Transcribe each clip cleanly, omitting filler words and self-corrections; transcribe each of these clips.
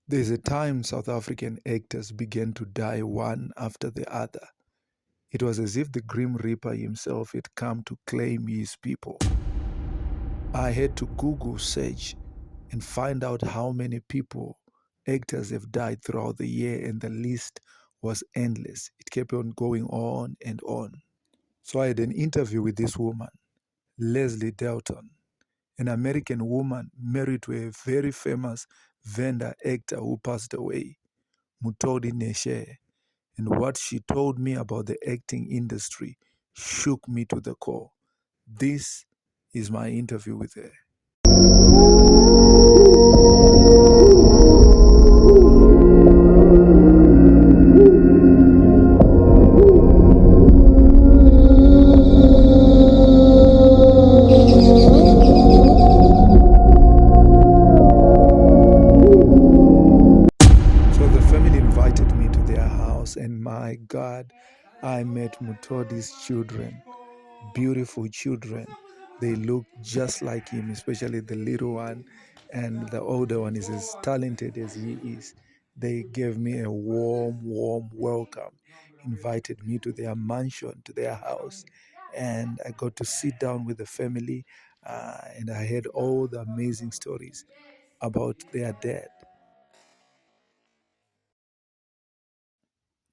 There's a time South African actors began to die one after the other. It was as if the Grim Reaper himself had come to claim his people. I had to Google search and find out how many people, actors, have died throughout the year, and the list was endless. It kept on going on and on. So I had an interview with this woman, Leslie Delton, an American woman married to a very famous Venda actor who passed away, Mutodi Neshe. And what she told me about the acting industry shook me to the core. This is my interview with her. So the family invited me to their house, and my God, I met Mutodi's children, beautiful children. They look just like him, especially the little one, and the older one is as talented as he is. They gave me a warm, warm welcome, invited me to their mansion, to their house, and I got to sit down with the family, and I heard all the amazing stories about their dad.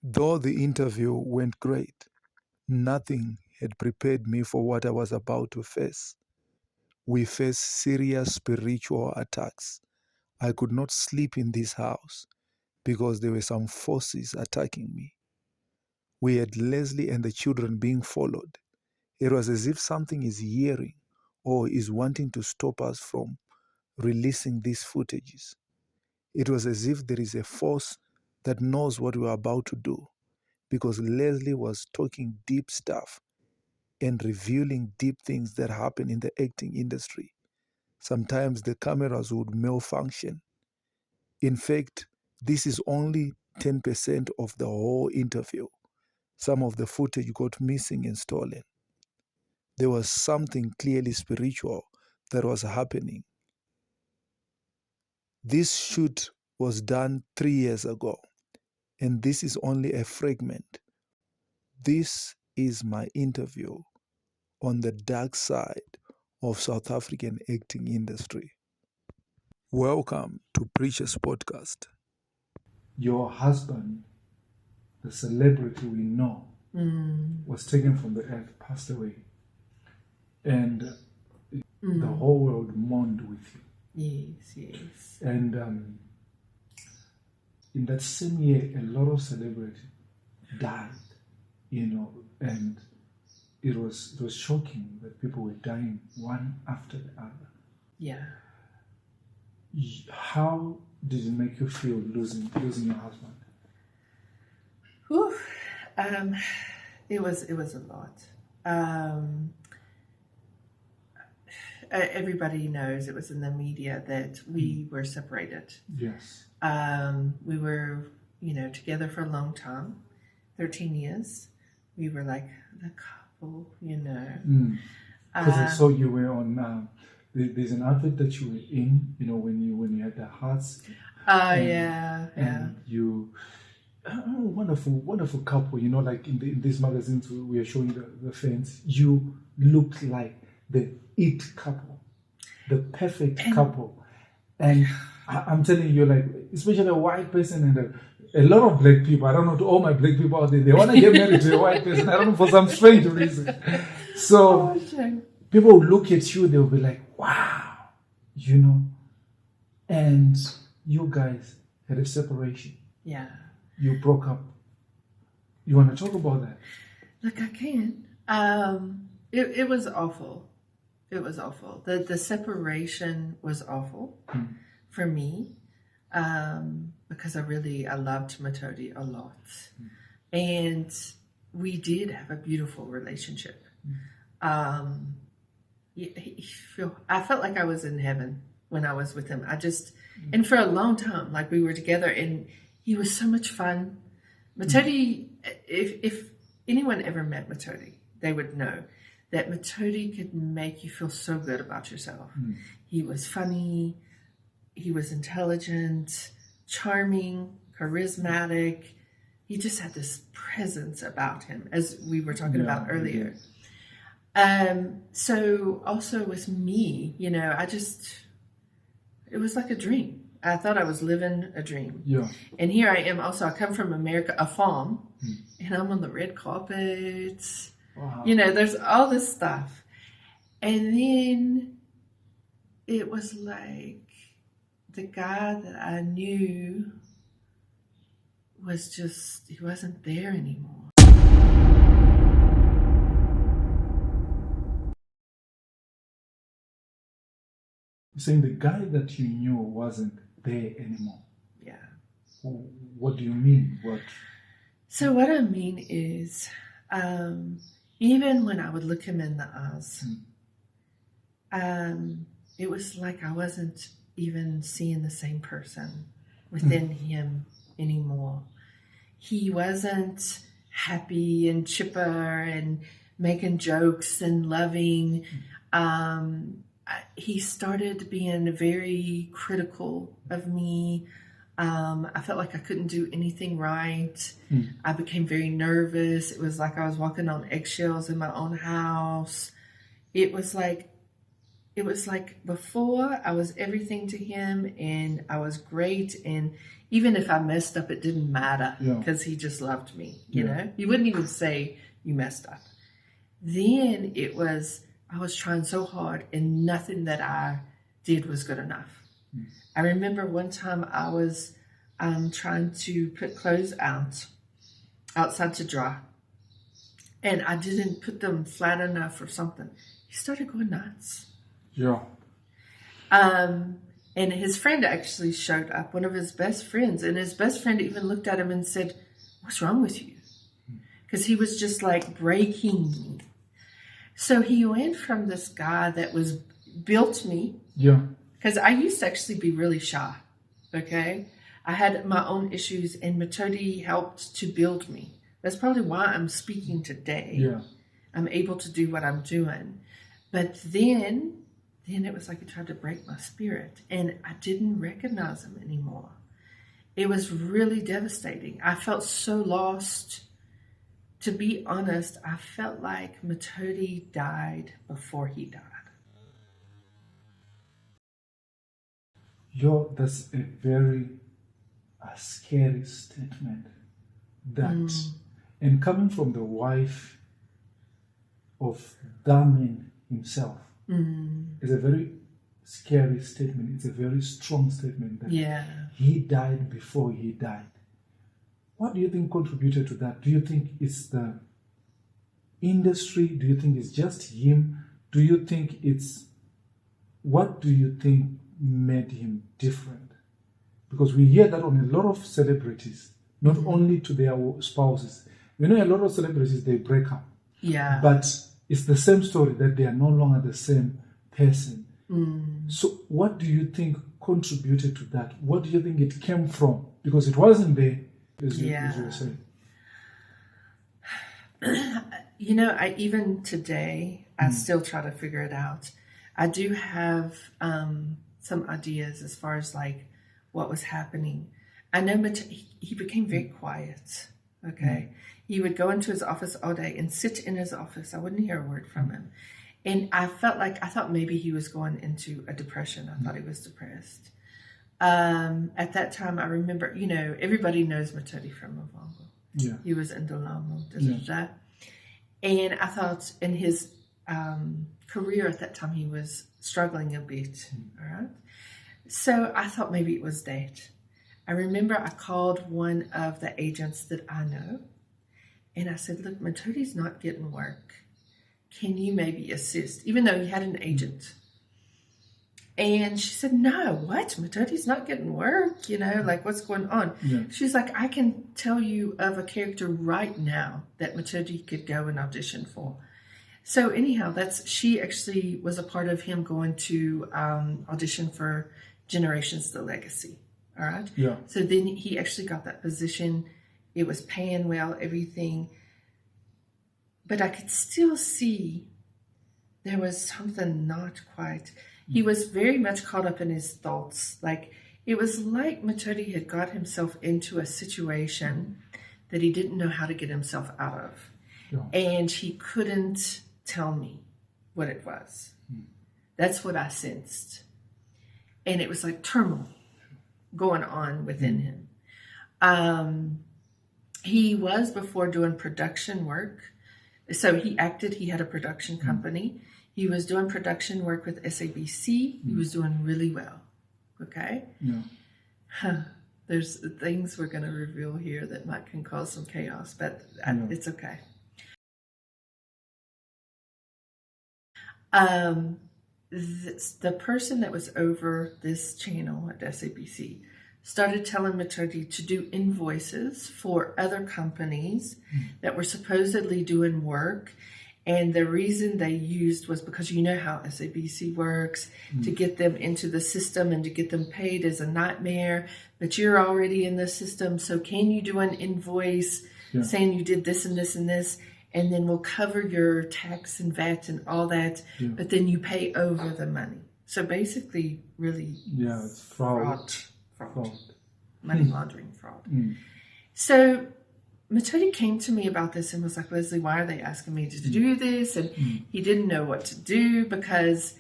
Though the interview went great, nothing had prepared me for what I was about to face. We faced serious spiritual attacks. I could not sleep in this house because there were some forces attacking me. We had Leslie and the children being followed. It was as if something is hearing or is wanting to stop us from releasing these footages. It was as if there is a force that knows what we are about to do, because Leslie was talking deep stuff and revealing deep things that happen in the acting industry. Sometimes the cameras would malfunction. In fact, this is only 10% of the whole interview. Some of the footage got missing and stolen. There was something clearly spiritual that was happening. This shoot was done 3 years ago, and this is only a fragment. This is my interview on the dark side of South African acting industry. Welcome to Preacher's Podcast. Your husband, the celebrity we know, was taken from the earth, passed away, and the whole world mourned with you. Yes. And in that same year, a lot of celebrities died, and it was shocking that people were dying one after the other. Yeah. How did it make you feel losing your husband? Whew. It was a lot. Everybody knows, it was in the media that we were separated. Yes. We were, together for a long time, 13 years. We were like the couple, Because I saw you were on. There's an outfit that you were in, when you had the hearts. Yeah. And you, wonderful couple. Like in these magazines we are showing the fans. You looked like the it couple, the perfect couple. And I'm telling you, like, especially a white person and a lot of black people. I don't know, to all my black people out there, they want to get married to a white person. I don't know, for some strange reason. So people will look at you, they'll be like, wow, And you guys had a separation. Yeah. You broke up. You want to talk about that? Look, I can. It was awful. It was awful. The separation was awful for me, because I loved Mutodi a lot. And we did have a beautiful relationship. I felt like I was in heaven when I was with him. And for a long time, like, we were together, and he was so much fun. Mutodi, if anyone ever met Mutodi, they would know that Mutodi could make you feel so good about yourself. He was funny, he was intelligent, charming, charismatic. He just had this presence about him, as we were talking about earlier. So also with me, it was like a dream. I thought I was living a dream. Yeah. And here I am also, I come from America, a farm, and I'm on the red carpet. Wow. There's all this stuff. And then it was like the guy that I knew he wasn't there anymore. You're saying the guy that you knew wasn't there anymore. Yeah. What do you mean? So what I mean is, even when I would look him in the eyes, it was like I wasn't even seeing the same person within him anymore. He wasn't happy and chipper and making jokes and loving. He started being very critical of me. I felt like I couldn't do anything right. I became very nervous. It was like I was walking on eggshells in my own house. It was like before I was everything to him and I was great. And even if I messed up, it didn't matter because he just loved me. You know, he wouldn't even say you messed up. Then I was trying so hard and nothing that I did was good enough. I remember one time I was trying to put clothes outside to dry, and I didn't put them flat enough or something. He started going nuts. Yeah. And his friend actually showed up, one of his best friends, and his best friend even looked at him and said, "What's wrong with you?" Because he was just like breaking me. So he went from this guy that built me. Yeah. Because I used to actually be really shy, okay? I had my own issues, and Matodi helped to build me. That's probably why I'm speaking today. Yeah. I'm able to do what I'm doing. But then it was like he tried to break my spirit, and I didn't recognize him anymore. It was really devastating. I felt so lost. To be honest, I felt like Matodi died before he died. That's a very scary statement. And coming from the wife of the man himself, is a very scary statement. It's a very strong statement that he died before he died. What do you think contributed to that? Do you think it's the industry? Do you think it's just him? What do you think made him different? Because we hear that on a lot of celebrities, not only to their spouses. We know a lot of celebrities, they break up. Yeah. But it's the same story, that they are no longer the same person. So what do you think contributed to that? What do you think it came from? Because it wasn't there, as you were saying. Even today, I still try to figure it out. I do have some ideas as far as like what was happening. I know he became very quiet. Okay. He would go into his office all day and sit in his office. I wouldn't hear a word from him. And I thought maybe he was going into a depression. I thought he was depressed. At that time, I remember, everybody knows Matodi from Mavongo. Yeah. He was in Delamo. And I thought in his career at that time, he was struggling a bit. All right. So I thought maybe it was that. I remember I called one of the agents that I know, and I said, "Look, Matodi's not getting work. Can you maybe assist?" Even though he had an agent. And she said, "No, what? Matodi's not getting work? Like what's going on?" Yeah. She's like, "I can tell you of a character right now that Matodi could go and audition for." So anyhow, she actually was a part of him going to audition for Generations The Legacy. All right. Yeah. So then he actually got that position. It was paying well, everything. But I could still see there was something not quite. He was very much caught up in his thoughts. Like It was like Matodi had got himself into a situation that he didn't know how to get himself out of. Yeah. And he couldn't tell me what it was. That's what I sensed. And it was like turmoil going on within him. He was before doing production work. So he acted, he had a production company. He was doing production work with SABC. He was doing really well. Okay? Yeah. There's things we're going to reveal here that can cause some chaos, but it's okay. The person that was over this channel at SABC started telling Matodi to do invoices for other companies that were supposedly doing work. And the reason they used was because you know how SABC works. To get them into the system and to get them paid is a nightmare. But you're already in the system, so can you do an invoice saying you did this and this and this, and then we'll cover your tax and VAT and all that, but then you pay over the money. So basically, really, it's fraud. Money laundering fraud. So Matodi came to me about this and was like, Leslie, why are they asking me to do this? And he didn't know what to do because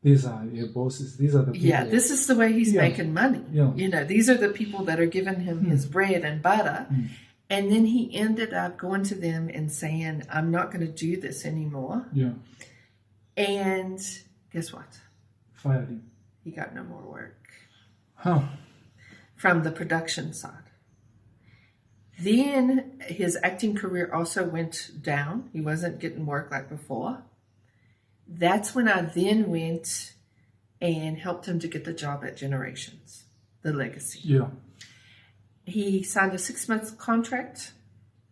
these are your bosses. These are the people. Yeah, this is the way he's making money. Yeah. You know, these are the people that are giving him his bread and butter. And then he ended up going to them and saying, I'm not going to do this anymore. Yeah. And guess what? Fired him. He got no more work. Huh. From the production side. Then his acting career also went down. He wasn't getting work like before. That's when I then went and helped him to get the job at Generations, the legacy. Yeah. He signed a 6-month contract.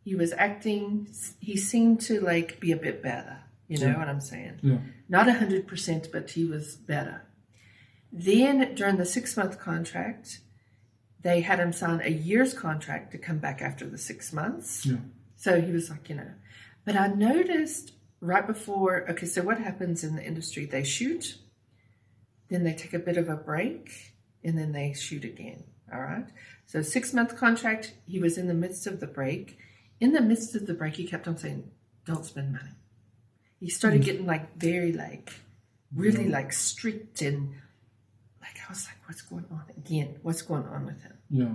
He was acting. He seemed to like be a bit better. You know what I'm saying? Yeah. Not 100%, but he was better. Then during the 6-month contract, they had him sign a year's contract to come back after the 6 months. Yeah. So he was like, you know. But I noticed right before, okay, so what happens in the industry? They shoot, then they take a bit of a break, and then they shoot again. All right? So 6-month contract, he was in the midst of the break. In the midst of the break, he kept on saying, don't spend money. He started getting like very like, really like strict and like, I was like, what's going on again? What's going on with him? Yeah.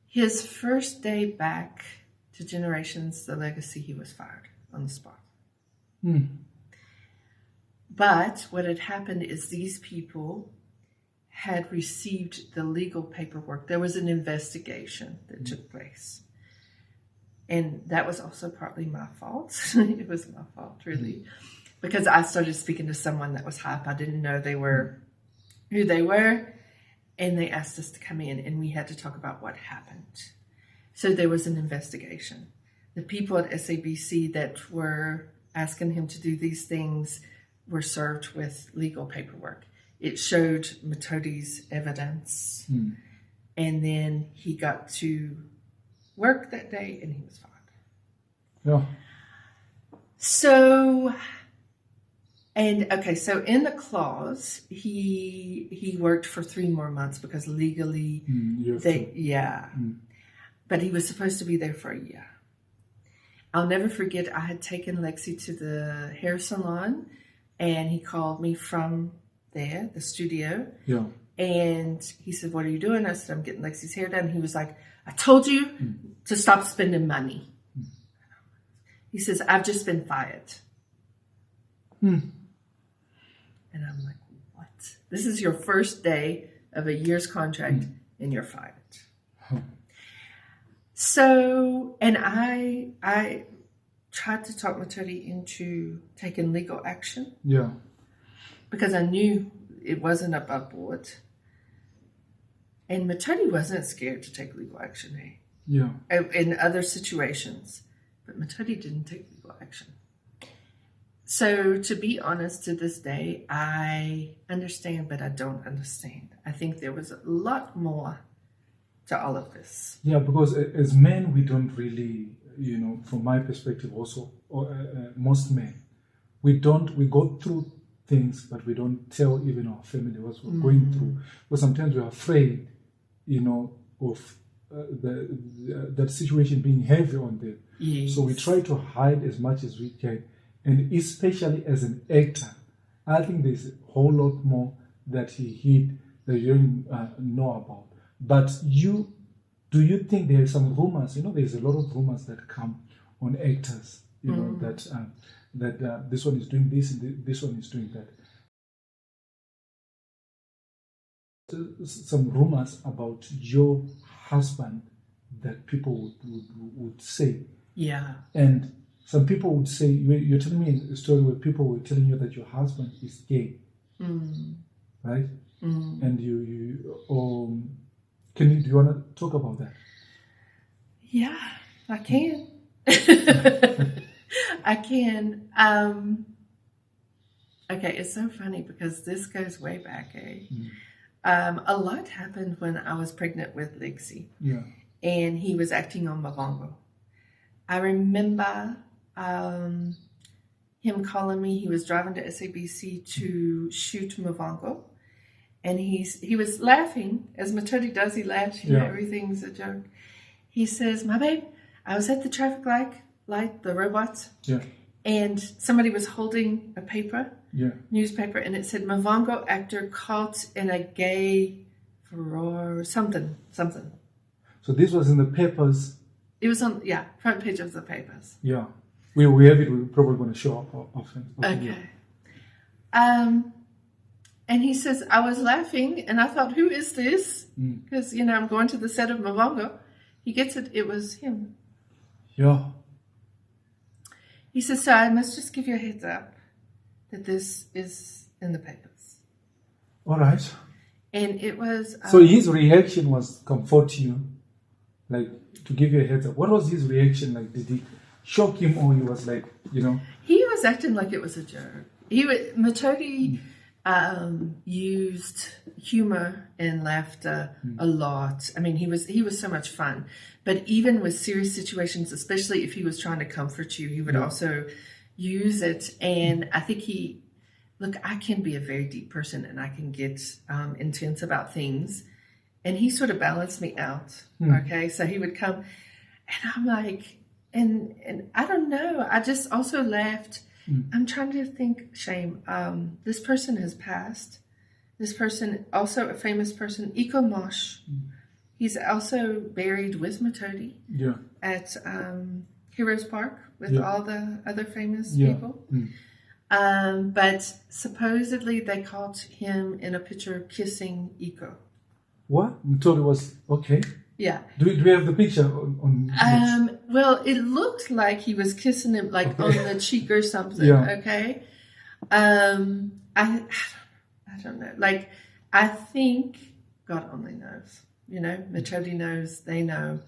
His first day back to Generations, the legacy, he was fired on the spot. But what had happened is these people had received the legal paperwork. There was an investigation that took place. And that was also partly my fault. It was my fault, really. Because I started speaking to someone that was hype. I didn't know they were who they were. And they asked us to come in and we had to talk about what happened. So there was an investigation. The people at SABC that were asking him to do these things were served with legal paperwork. It showed Matodi's evidence. And then he got to work that day and he was fired. Yeah. So, and okay, so in the clause, he worked for 3 more months because legally but he was supposed to be there for a year. I'll never forget, I had taken Lexi to the hair salon and he called me from there, the studio. Yeah. And he said, what are you doing? I said, I'm getting Lexi's hair done. He was like, I told you to stop spending money. He says, I've just been fired. And I'm like, what? This is your first day of a year's contract and you're fired. So, and I tried to talk Matodi into taking legal action. Yeah. Because I knew it wasn't above board. And Matodi wasn't scared to take legal action, eh? Yeah. In other situations. But Matodi didn't take legal action. So to be honest, to this day, I understand, but I don't understand. I think there was a lot more to all of this. Yeah, because as men, we don't really, from my perspective also, or most men, we go through things, but we don't tell even our family what we're going through. But sometimes we're afraid, of that situation being heavy on them. Yes. So we try to hide as much as we can. And especially as an actor, I think there's a whole lot more that he hid that you don't know about. But do you think there are some rumors? There's a lot of rumors that come on actors, that this one is doing this and this one is doing that. Some rumors about your husband that people would say. Yeah. And some people would say, you're telling me a story where people were telling you that your husband is gay, right? And do you want to talk about that? Yeah, I can. I can. Okay, it's so funny because this goes way back, eh? A lot happened when I was pregnant with Lexi. Yeah. And he was acting on Mavongo. I remember him calling me. He was driving to SABC to shoot Mavongo. And he was laughing, as Matodi does, he laughs, everything's a joke. He says, my babe, I was at the traffic light, the robots, and somebody was holding a newspaper, and it said, Mavongo actor caught in a gay furor, something. So this was in the papers? It was on, front page of the papers. Yeah. We have it, we're probably going to show up often. Okay. And he says, I was laughing, and I thought, who is this? Because, I'm going to the set of Mavongo. He gets it. It was him. Yeah. He says, so I must just give you a heads up that this is in the papers. All right. And it was... so his reaction was comfort you, like, to give you a heads up. What was his reaction like? Did he shock him, or he was like, He was acting like it was a joke. Matodi used humor and laughter a lot. I mean, he was so much fun. But even with serious situations, especially if he was trying to comfort you, he would also use it. And I think I can be a very deep person, and I can get intense about things. And he sort of balanced me out. Okay. So he would come, and I'm like, and I don't know. I just also laughed. I'm trying to think, shame. This person has passed. This person, also a famous person, Iko Mosh. He's also buried with Matodi at Heroes Park with all the other famous people. But supposedly they caught him in a picture kissing Iko. What? Matodi was okay. Yeah. Do we have the picture on well, it looked like he was kissing him on the cheek or something. Okay. I don't know. Like, I think God only knows. Matodi knows, they know.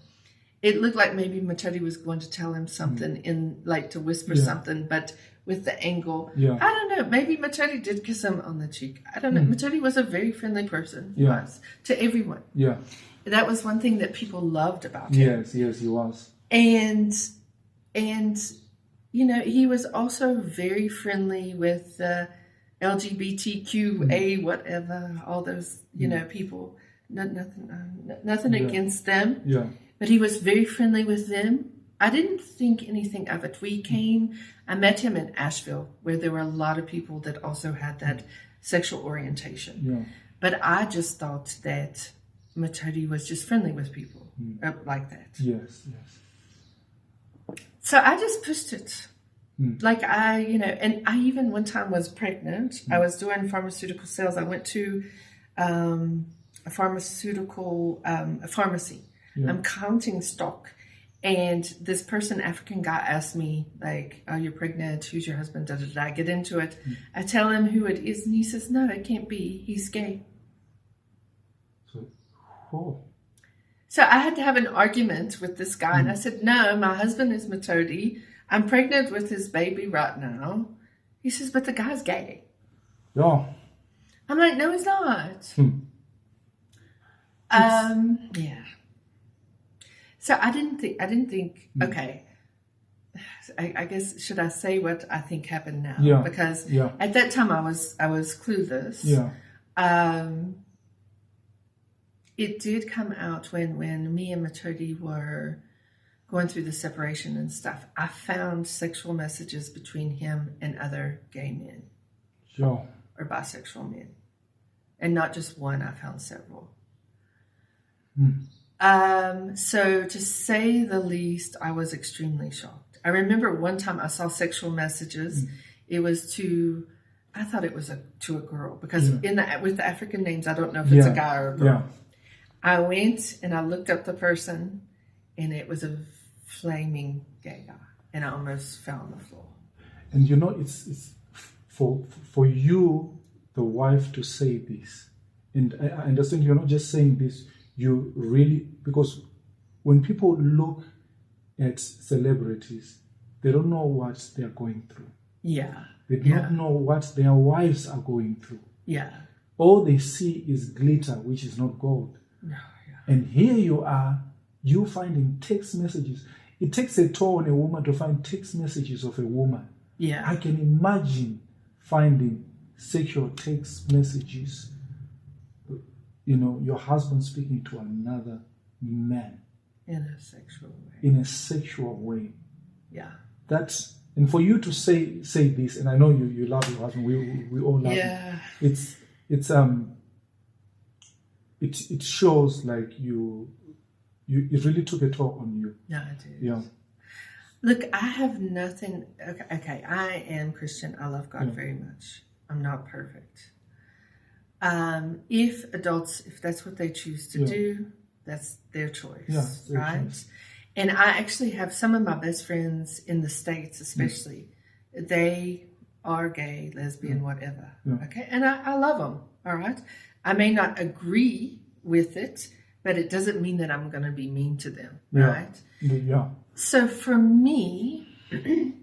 It looked like maybe Matodi was going to tell him something to whisper something, but with the angle. I don't know. Maybe Matodi did kiss him on the cheek. I don't know. Matodi was a very friendly person. He was to everyone. Yeah. That was one thing that people loved about him. Yes, he was. And he was also very friendly with LGBTQA, whatever, all those, people. Nothing against them. Yeah. But he was very friendly with them. I didn't think anything of it. I met him in Asheville, where there were a lot of people that also had that sexual orientation. Yeah. But I just thought that Matodi was just friendly with people like that. Yes. So I just pushed it. Like and I even one time was pregnant. I was doing pharmaceutical sales. I went to a pharmacy. I'm counting stock. And this African guy asked me, like, "Are you pregnant? Who's your husband?" I get into it. I tell him who it is, and he says, "No, it can't be. He's gay." So I had to have an argument with this guy, and I said, "No, my husband is Matodi. I'm pregnant with his baby right now." He says, "But the guy's gay." Yeah. I'm like, "No, he's not." Yeah. So I didn't think, okay, I guess, should I say what I think happened now? Yeah. Because Yeah. at that time I was clueless. Yeah. It did come out when me and Maturity were going through the separation and stuff. I found sexual messages between him and other gay men. Sure. Or bisexual men. And not just one, I found several. So to say the least, I was extremely shocked. I remember one time I saw sexual messages. It was I thought it was to a girl, because with the African names, I don't know if it's a guy or a girl. Yeah. I went and I looked up the person, and it was a flaming gay guy, and I almost fell on the floor. And you know, it's for you, the wife, to say this, and I understand you're not just saying this. You really, because when people look at celebrities, they don't know what they're going through. Yeah. They do not know what their wives are going through. Yeah. All they see is glitter, which is not gold. No, And here you are, you finding text messages. It takes a toll on a woman to find text messages of a woman. Yeah. I can imagine finding sexual text messages, you know, your husband speaking to another man. In a sexual way. In a sexual way. Yeah. That's, and for you to say this, and I know you love your husband, we all love him. It shows like you it really took a toll on you. Yeah, I did. Yeah. Look, I have nothing. Okay, I am Christian. I love God very much. I'm not perfect. If adults, if that's what they choose to do, that's their choice, right? Choice. And I actually have some of my best friends in the States, especially. They are gay, lesbian, whatever. Okay, and I love them. All right, I may not agree with it, but it doesn't mean that I'm going to be mean to them, right? Yeah. So for me, the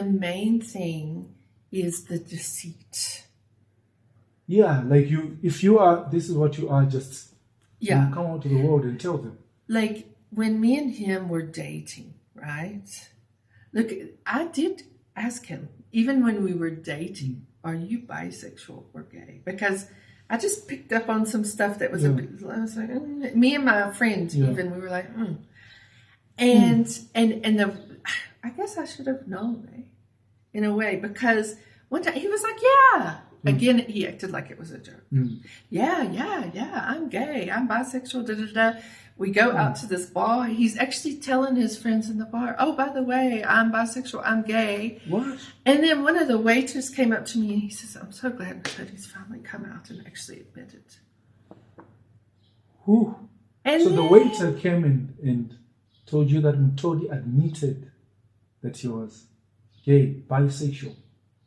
main thing is the deceit. Yeah, like if you are, this is what you are, just you come out to the world and tell them. Like when me and him were dating, right? Look, I did ask him, even when we were dating, are you bisexual or gay? Because I just picked up on some stuff that was I was like, me and my friends even, we were like, And I guess I should have known, in a way, because one time he was like, again, he acted like it was a joke. Yeah, I'm gay, I'm bisexual, We go out to this bar. He's actually telling his friends in the bar, oh, by the way, I'm bisexual, I'm gay. What? And then one of the waiters came up to me and he says, I'm so glad Matilda's finally come out and actually admit it. Who? And so the waiter came and told you that Mutodi admitted that he was gay, bisexual.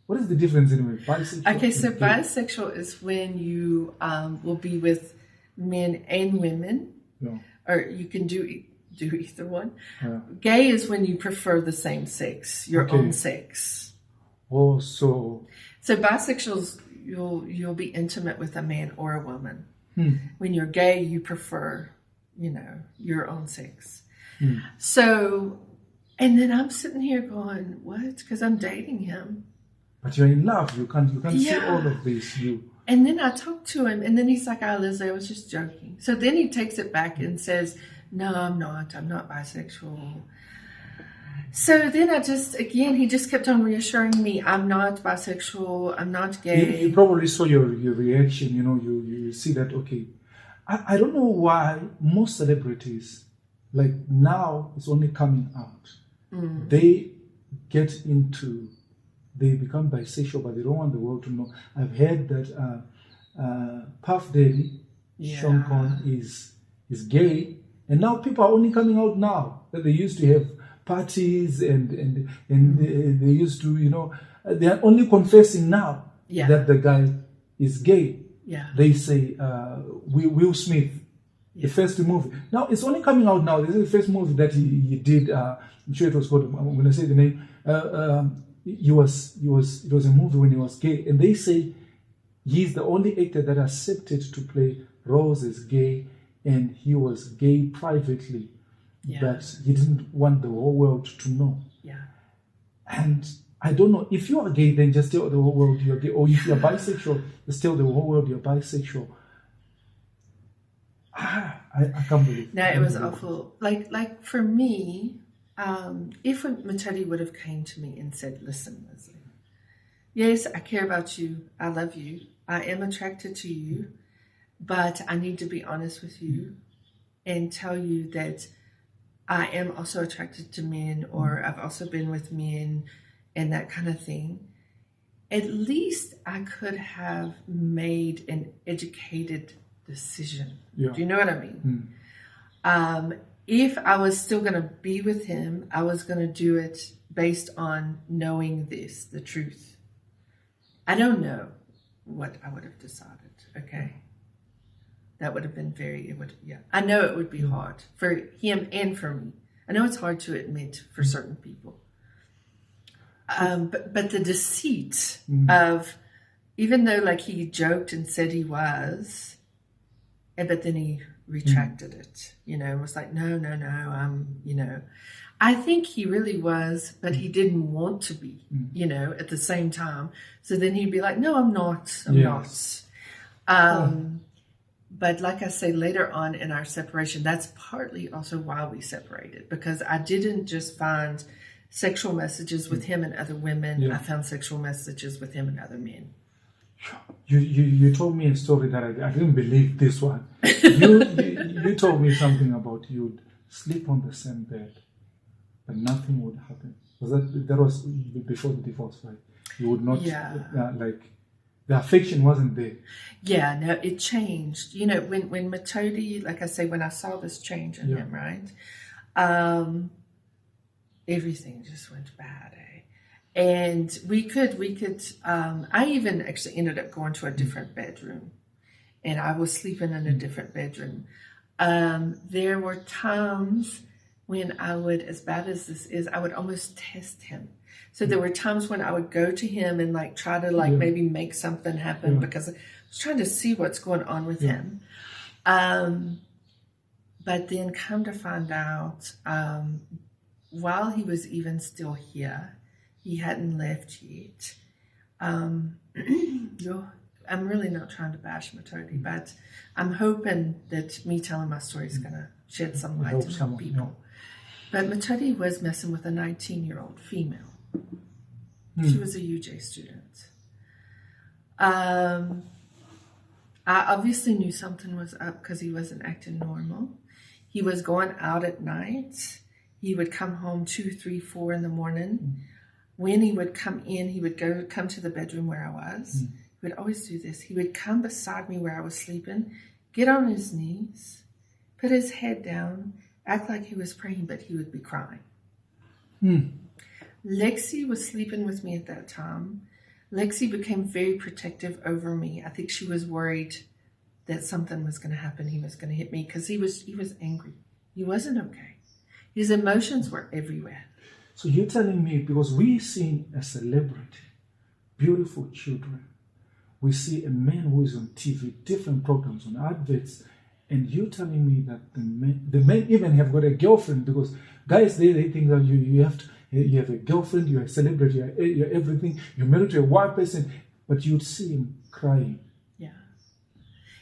What is the difference anyway? Bisexual. Okay, so bisexual is when you will be with men and women. Yeah. Or you can do either one. Yeah. Gay is when you prefer the same sex, your own sex. Oh, so bisexuals, you'll be intimate with a man or a woman. When you're gay, you prefer, your own sex. So, and then I'm sitting here going, what? Because I'm dating him. But you're in love. You can't see all of this. And then I talked to him, and then he's like, Leslie, I was just joking. So then he takes it back and says, no, I'm not bisexual. So then he just kept on reassuring me, I'm not bisexual, I'm not gay. You probably saw your reaction, you see that, okay. I don't know why most celebrities, like now it's only coming out. They become bisexual, but they don't want the world to know. I've heard that Puff Daddy, Sean Conn, is gay, and now people are only coming out now. That they used to have parties and they used to, they are only confessing now that the guy is gay. Yeah. They say Will Smith, the first movie. Now it's only coming out now. This is the first movie that he did. I'm sure it was called. I'm going to say the name. It was a movie when he was gay, and they say he's the only actor that accepted to play roles as gay, and he was gay privately. that he didn't want the whole world to know. Yeah. And I don't know, if you are gay, then just tell the whole world you're gay. Or if you're bisexual, just tell the whole world you're bisexual. I can't believe it. No, it was awful. Like for me, if Matadi would have came to me and said, listen, Leslie, yes, I care about you. I love you. I am attracted to you, but I need to be honest with you and tell you that I am also attracted to men, or I've also been with men and that kind of thing. At least I could have made an educated decision. Yeah. Do you know what I mean? If I was still going to be with him, I was going to do it based on knowing this, the truth. I don't know what I would have decided. Okay. That would have been I know it would be hard for him and for me. I know it's hard to admit for certain people. But the deceit of, even though like he joked and said he was, but then he retracted it, and was like, no, I think he really was, but he didn't want to be, at the same time. So then he'd be like, no, I'm not. But like I say, later on in our separation, that's partly also why we separated, because I didn't just find sexual messages with him and other women. Yeah. I found sexual messages with him and other men. You told me a story that I didn't believe this one. You told me something about you'd sleep on the same bed, but nothing would happen. That was before the divorce, right? You would not, the affection wasn't there. Yeah, no, it changed. When Matodi, like I say, when I saw this change in him, right? Everything just went bad, And we could, I even actually ended up going to a different bedroom, and I was sleeping in a different bedroom. There were times when I would, as bad as this is, I would almost test him. So there were times when I would go to him and try to maybe make something happen because I was trying to see what's going on with him. But then come to find out, while he was even still here, he hadn't left yet. I'm really not trying to bash Matodi, but I'm hoping that me telling my story is going to shed some light to some people. But Matodi was messing with a 19-year-old female. She was a UJ student. I obviously knew something was up because he wasn't acting normal. He was going out at night. He would come home 2, 3, 4 in the morning. When he would come in, he would come to the bedroom where I was. He would always do this. He would come beside me where I was sleeping, get on his knees, put his head down, act like he was praying, but he would be crying. Lexi was sleeping with me at that time. Lexi became very protective over me. I think she was worried that something was going to happen. He was going to hit me because he was angry. He wasn't okay. His emotions were everywhere. So you're telling me, because we see a celebrity, beautiful children, we see a man who is on TV, different programs, on adverts, and you're telling me that the men even have got a girlfriend, because guys, they think that you have a girlfriend, you're a celebrity, you're everything, you're married to a white person, but you'd see him crying. Yeah.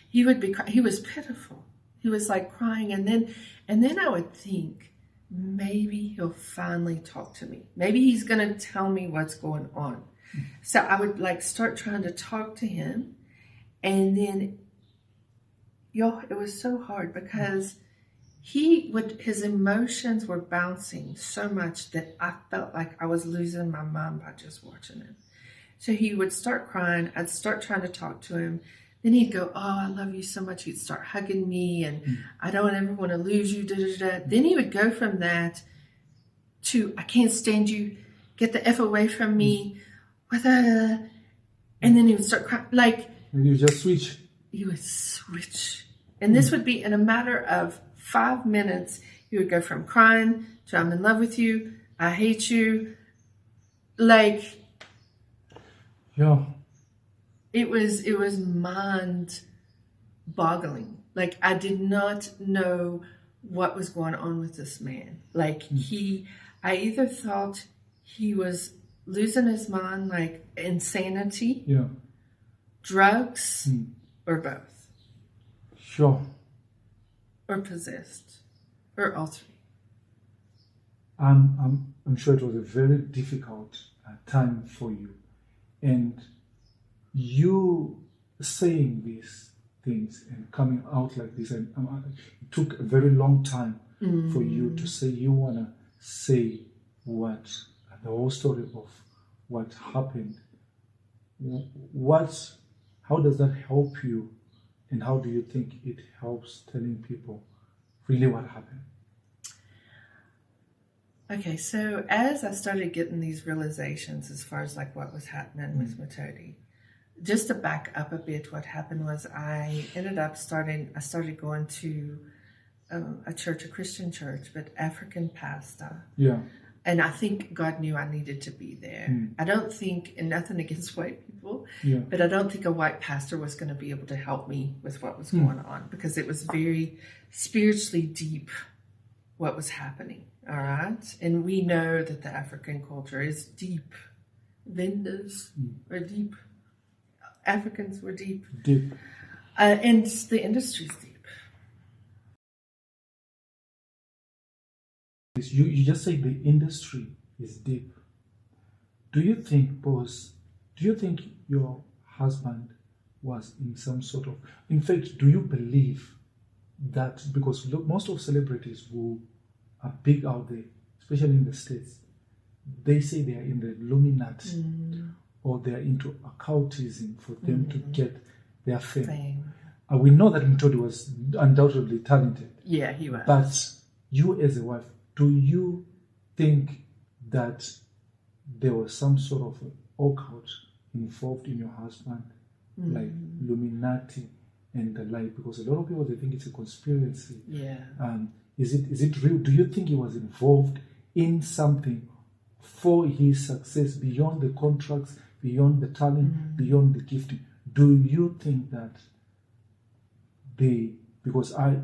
He would be he was pitiful. He was crying, and then I would think, maybe he'll finally talk to me. Maybe he's going to tell me what's going on. So I would start trying to talk to him, and then it was so hard because his emotions were bouncing so much that I felt like I was losing my mind by just watching him. So he would start crying. I'd start trying to talk to him. Then he'd go, oh, I love you so much. He'd start hugging me, and I don't ever want to lose you. Then he would go from that to, I can't stand you. Get the F away from me. And then he would start crying. And you just switch. He would switch. And this would be in a matter of 5 minutes. He would go from crying to, I'm in love with you. I hate you. Yeah. It was mind boggling. I did not know what was going on with this man. Like I either thought he was losing his mind, like insanity, drugs, or both. Sure. Or possessed, or all three. I'm sure it was a very difficult time for you, and you saying these things and coming out like this, and it took a very long time for you to say you want to say what the whole story of what happened. How does that help you, and how do you think it helps telling people really what happened? Okay, so as I started getting these realizations as far as like what was happening with Matodi, just to back up a bit, what happened was I started going to a church, a Christian church, but African pastor. Yeah. And I think God knew I needed to be there. I don't think, and nothing against white people, but I don't think a white pastor was going to be able to help me with what was going on, because it was very spiritually deep what was happening. All right. And we know that the African culture is deep. Vendors are deep. Africans were deep. Deep. And the industry's deep. You just say the industry is deep. Do you think your husband was in some sort of, in fact, do you believe that, because look, most of celebrities who are big out there, especially in the States, they say they are in the Illuminati or they are into occultism for them to get their fame. We know that Mtodi was undoubtedly talented. Yeah, he was. But you as a wife, do you think that there was some sort of occult involved in your husband, like Illuminati and the like? Because a lot of people, they think it's a conspiracy. Yeah. Is it real? Do you think he was involved in something for his success beyond the contracts, beyond the talent, beyond the gifting? Do you think that because I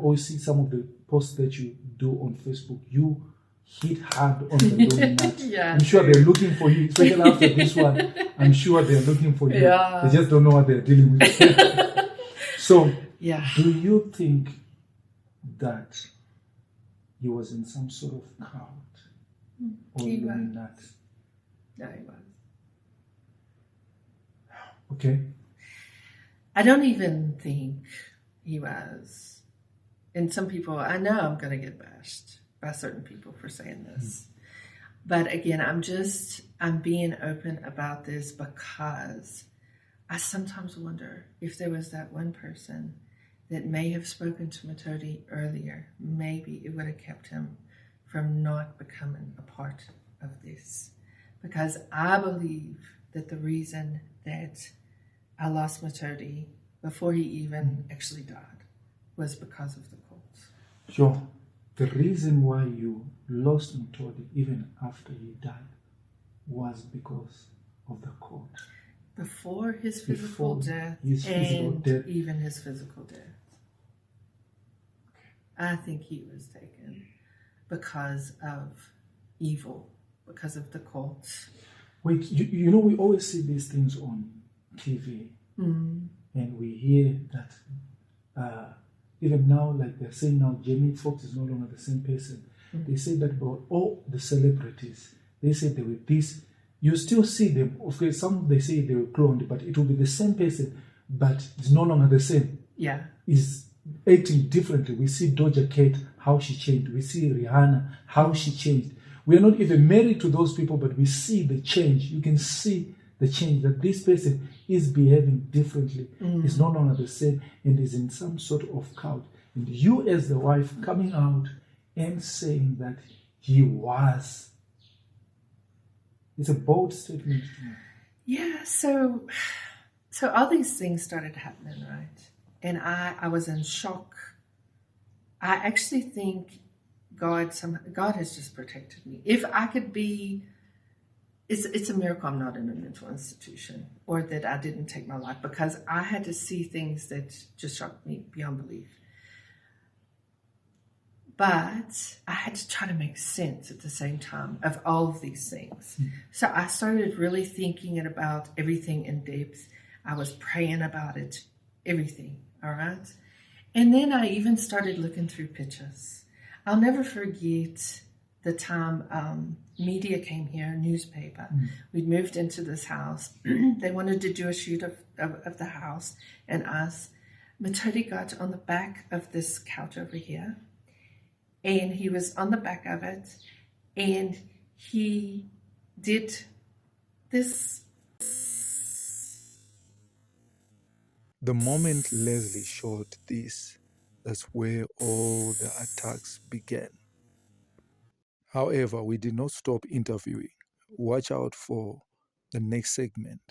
always see some of the posts that you do on Facebook, you hit hard on the Illuminati. Yeah, I'm sure they're looking for you, especially after this one. I'm sure they're looking for you. Yeah. They just don't know what they're dealing with. So, do you think that he was in some sort of cult or Illuminati? Yeah, he was. Okay. I don't even think he was. And some people, I know I'm going to get bashed by certain people for saying this. But again, I'm being open about this because I sometimes wonder if there was that one person that may have spoken to Matodi earlier, maybe it would have kept him from not becoming a part of this. Because I believe that the reason that I lost Matodi before he even actually died was because of the cult. Sure. The reason why you lost Matodi even after he died was because of the cult. Before his physical death even his physical death. I think he was taken because of evil, because of the cult. Wait, you know, we always see these things on TV, and we hear that even now, like they're saying now, Jamie Foxx is no longer the same person. They say that about all the celebrities. They say they were this. You still see them. Okay, some they say they were cloned, but it will be the same person, but it's no longer the same. Yeah. Is acting differently. We see Doja Cat, how she changed. We see Rihanna, how she changed. We are not even married to those people, but we see the change. You can see the change, that this person is behaving differently, is no longer the same, and is in some sort of cult. And you as the wife coming out and saying that he was. It's a bold statement to me. Yeah, so all these things started happening, right? And I was in shock. I actually think God has just protected me. If I could be, it's a miracle I'm not in a mental institution, or that I didn't take my life, because I had to see things that just shocked me beyond belief. But I had to try to make sense at the same time of all of these things. So I started really thinking about everything in depth. I was praying about it, everything, all right? And then I even started looking through pictures. I'll never forget the time media came here, newspaper. We'd moved into this house. They wanted to do a shoot of the house and us. Matodi got on the back of this couch over here, and he was on the back of it, and he did this. The moment Leslie showed this, that's where all the attacks began. However, we did not stop interviewing. Watch out for the next segment.